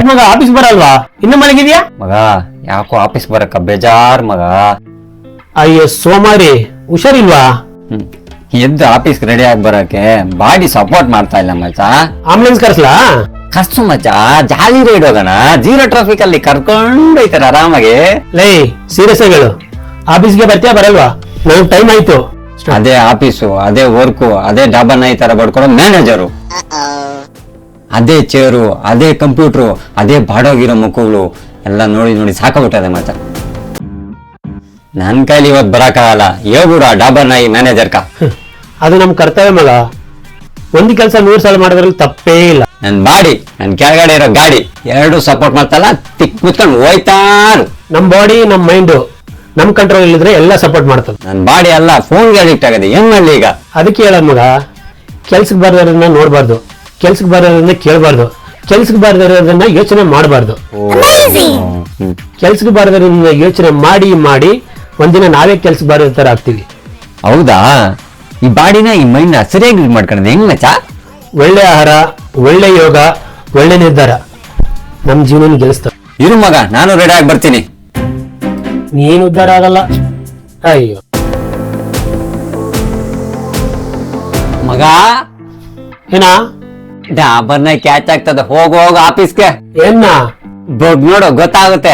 ಮಗ ಆಫೀಸ್ ಬರಲ್ವಾ? ಇನ್ನು ಮಲಗಿದ್ಯಾ? ಮಗ ಯಾಕೋ ಆಫೀಸ್ ಬರಕ್ಕ ಬೇಜಾರ್ ಮಗ. ಅಯ್ಯೋ ಸೋಮಾರಿ, ಹುಷಾರಿಲ್ವಾ? ಎದ್ದು ಆಫೀಸ್ ರೆಡಿ ಆಗಿ ಬರಕ್ಕೆ ಬಾಡಿ ಸಪೋರ್ಟ್ ಮಾಡ್ತಾ ಇಲ್ಲ ಮಚ್ಚ. ಆಂಬುಲೆನ್ಸ್ ಕರ್ಸ್ಲಾ? ಕರ್ಸು ಮಚ್ಚ, ಜಾಲಿ ರೈಡ್ ಹೋಗೋಣ. 0 ಟ್ರಾಫಿಕ್ ಅಲ್ಲಿ ಕರ್ಕೊಂಡು ಹೋಯ್ತಾರೆ ಆರಾಮಾಗಿ. ಲೈ ಸೀರಿಯಸ್ ಆಗಿ ಹೇಳು, ಆಫೀಸ್ಗೆ ಬರ್ತೀಯಾ ಬರಲ್ವಾ? ನನಗೆ ಟೈಮ್ ಆಯ್ತು. ಅದೇ ಆಫೀಸು, ಅದೇ ವರ್ಕು, ಅದೇ ಡಾಬಾ ನಾಯಿ ತರ ಬಡ್ಕೊಡೋ ಮ್ಯಾನೇಜರು, ಅದೇ ಚೇರು, ಅದೇ ಕಂಪ್ಯೂಟ್ರು, ಅದೇ ಬಾಡೋಗಿರೋ ಮುಖಗಳು ಎಲ್ಲ ನೋಡಿ ನೋಡಿ ಸಾಕಾಗ್ಬಿಟ್ಟದೆ ಮಚ್ಚ. ನನ್ ಕೈಲಿ ಇವತ್ತು ಬರಕ್ಕಾಗಲ್ಲ. ಹೇಳ್ಬಿಡು ಆ ಡಾಬಾ ನಾಯಿ ಮ್ಯಾನೇಜರ್ಕ. ಅದು ನಮ್ ಕರ್ತವ್ಯ ಮಗ. ಒಂದು ಕೆಲಸ 100 ಸಲ ಮಾಡೋದ್ರಲ್ಲಿ ತಪ್ಪೇ ಇಲ್ಲ. ನನ್ ಬಾಡಿ, ನನ್ ಕೆಳಗಡೆ ಇರೋ ಗಾಡಿ ಎರಡು ಸಪೋರ್ಟ್ ಮಾಡ್ತಲ್ಲ, ತಿಕ್ ಮುಚ್ಕೊಂಡು ಹೋಯ್ತಾರು. ನಮ್ ಬಾಡಿ, ನಮ್ ಮೈಂಡ್ ನಮ್ ಕಂಟ್ರೋಲ್ ಇಲ್ಲಿದ್ರೆ ಎಲ್ಲ ಸಪೋರ್ಟ್ ಮಾಡ್ತದೆ. ನನ್ ಬಾಡಿ ಎಲ್ಲ ಫೋನ್ಗೆ ಅಡಿಕ್ಟ್ ಆಗದೆ. ಏನ್ ಮಾಡ್ಲಿ ಈಗ? ಅದಕ್ಕೆ ಹೇಳ ಮಗ, ಕೆಲ್ಸಕ್ಕೆ ಬಾರದನ್ನ ನೋಡ್ಬಾರ್ದು, ಕೆಲ್ಸಕ್ಕೆ ಬಾರದನ್ನ ಕೇಳಬಾರ್ದು, ಕೆಲ್ಸಕ್ಕೆ ಬಾರದನ್ನ ಯೋಚನೆ ಮಾಡಬಾರ್ದು. ಕೆಲ್ಸಕ್ಕೆ ಬಾರದನ್ನ ಯೋಚನೆ ಮಾಡಿ ಮಾಡಿ ಒಂದಿನ ನಾವೇ ಕೆಲ್ಸಕ್ಕೆ ಬಾರದ ತರ ಆಗ್ತೀವಿ. ಹೌದಾ? ಈ ಬಾಡಿನ ಈ ಮೈಂಡ್ ಸರಿಯಾಗಿ ಯೂಸ್ ಮಾಡ್ಕೊಂಡ್ರೆ ಹೆಂಗ್ ಮಚ್ಚ? ಒಳ್ಳೆ ಆಹಾರ, ಒಳ್ಳೆ ಯೋಗ, ಒಳ್ಳೆ ನಿರ್ಧಾರ ನಮ್ ಜೀವನ ಗೆಲ್ಲಿಸ್ತವೆ. ಇರು ಮಗ, ನಾನು ರೆಡಿ ಆಗಿ ಬರ್ತೀನಿ. ನೀನ್ ಉದ್ಧಾರ ಆಗಲ್ಲ. ಅಯ್ಯೋ ಮಗ, ಏನ ಡಾಬರ್ನ ಕ್ಯಾಚ್ ಆಗ್ತದ. ಹೋಗ ಆಫೀಸ್ಗೆ. ಏನ ನೋಡು ಗೊತ್ತಾಗುತ್ತೆ.